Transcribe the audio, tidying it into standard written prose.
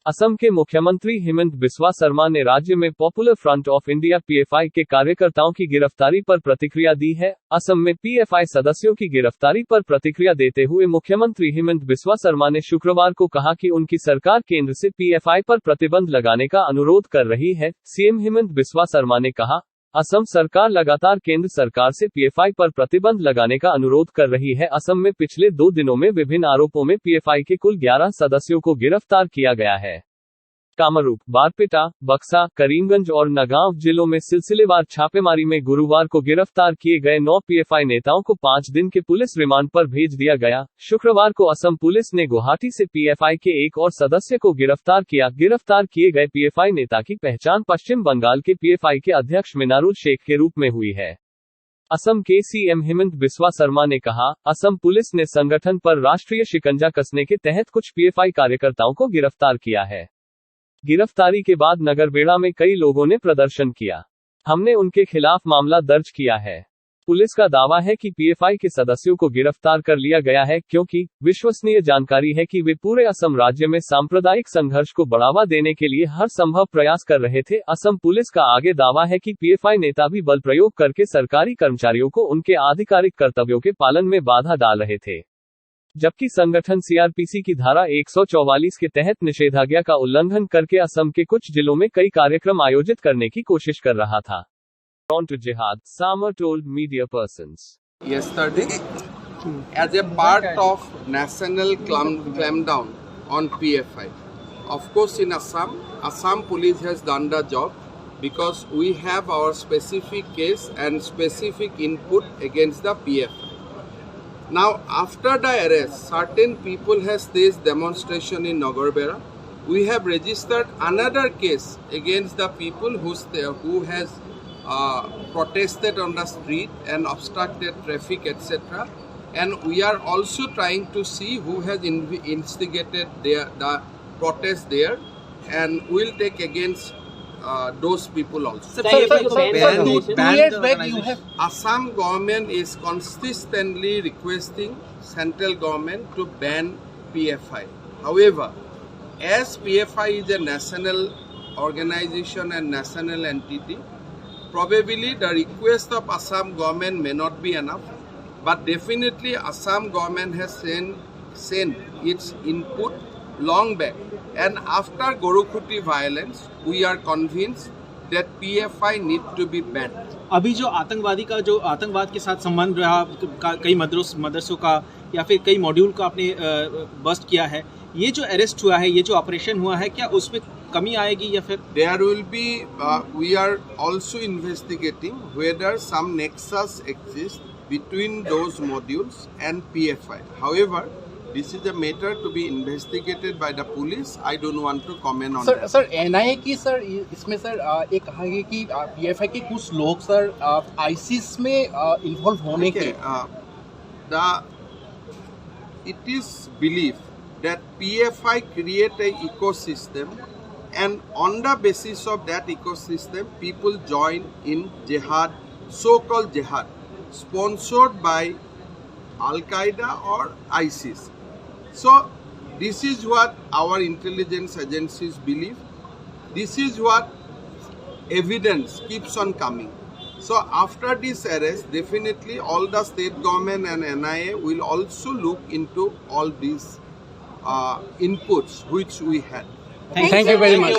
असम के मुख्यमंत्री हिमंत बिस्वा शर्मा ने राज्य में popular front of India PFI के कार्यकर्ताओं की गिरफ्तारी पर प्रतिक्रिया दी है। असम में पीएफआई सदस्यों की गिरफ्तारी पर प्रतिक्रिया देते हुए मुख्यमंत्री हिमंत बिस्वा शर्मा ने शुक्रवार को कहा कि उनकी सरकार केंद्र से पीएफआई पर प्रतिबंध लगाने का अनुरोध कर रही है। सीएम हिमंत बिस्वा शर्मा ने कहा, असम सरकार लगातार केंद्र सरकार से पीएफआई पर प्रतिबंध लगाने का अनुरोध कर रही है। असम में पिछले 2 दिनों में विभिन्न आरोपों में पीएफआई के कुल 11 सदस्यों को गिरफ्तार किया गया है। कामरूप, बारपेटा, बक्सा, करीमगंज और नगांव जिलों में सिलसिलेवार छापेमारी में गुरुवार को गिरफ्तार किए गए 9 पीएफआई नेताओं को 5 दिन के पुलिस रिमांड पर भेज दिया गया। शुक्रवार को असम पुलिस ने गुवाहाटी से पीएफआई के एक और सदस्य को गिरफ्तार किया। गिरफ्तार किए गए पीएफआई नेता की पहचान पश्चिम बंगाल के पीएफआई के अध्यक्ष मिनारुल शेख के रूप में हुई है। असम के सीएम हिमंत बिस्वा शर्मा ने कहा, असम पुलिस ने संगठन पर राष्ट्रीय शिकंजा कसने के तहत कुछ पीएफआई कार्यकर्ताओं को गिरफ्तार किया है। गिरफ्तारी के बाद नगरबेड़ा में कई लोगों ने प्रदर्शन किया। हमने उनके खिलाफ मामला दर्ज किया है। पुलिस का दावा है कि पीएफआई के सदस्यों को गिरफ्तार कर लिया गया है क्योंकि विश्वसनीय जानकारी है कि वे पूरे असम राज्य में सांप्रदायिक संघर्ष को बढ़ावा देने के लिए हर संभव प्रयास कर रहे थे। असम पुलिस का आगे दावा है कि पीएफआई नेता भी बल प्रयोग करके सरकारी कर्मचारियों को उनके आधिकारिक कर्तव्यों के पालन में बाधा डाल रहे थे, जबकि संगठन सीआरपीसी की धारा 144 के तहत निषेधाज्ञा का उल्लंघन करके असम के कुछ जिलों में कई कार्यक्रम आयोजित करने की कोशिश कर रहा था। To jihad, Samar told media persons yesterday as a part of national clampdown on PFI. Of course, in Assam police has done the job because we have our specific case and specific input against the PFI. Now, after the arrest, certain people has staged demonstration in Nagarbera. We have registered another case against the people who has protested on the street and obstructed traffic, etc. And we are also trying to see who has instigated the protest there, and we'll take against those people also. Assam government is consistently requesting central government to ban PFI. However, as PFI is a national organization and national entity, probably the request of Assam government may not be enough, but definitely Assam government has sent its input long back. And after Gorokhuti violence, we are convinced that PFI need to be banned. अभी जो आतंकवाद के साथ संबंध रहा कई मदरसों का या फिर कई मॉड्यूल का आपने बस्ट किया है, ये जो अरेस्ट हुआ है, ये जो ऑपरेशन हुआ है, क्या उसमें कमी आएगी या फिर? There will be we are also investigating whether some nexus exists between those modules and PFI. However, this is a matter to be investigated by the police. I don't want to comment on that. Sir NIA की sir इसमें sir एक कहा है कि PFI के कुछ लोग sir ISIS में इन्वॉल्व होने के it is believed that PFI create a ecosystem, and on the basis of that ecosystem, people join in jihad, so-called jihad, sponsored by Al-Qaeda or ISIS. So, this is what our intelligence agencies believe. This is what evidence keeps on coming. So, after this arrest, definitely all the state government and NIA will also look into all these inputs which we had. Thank you very much.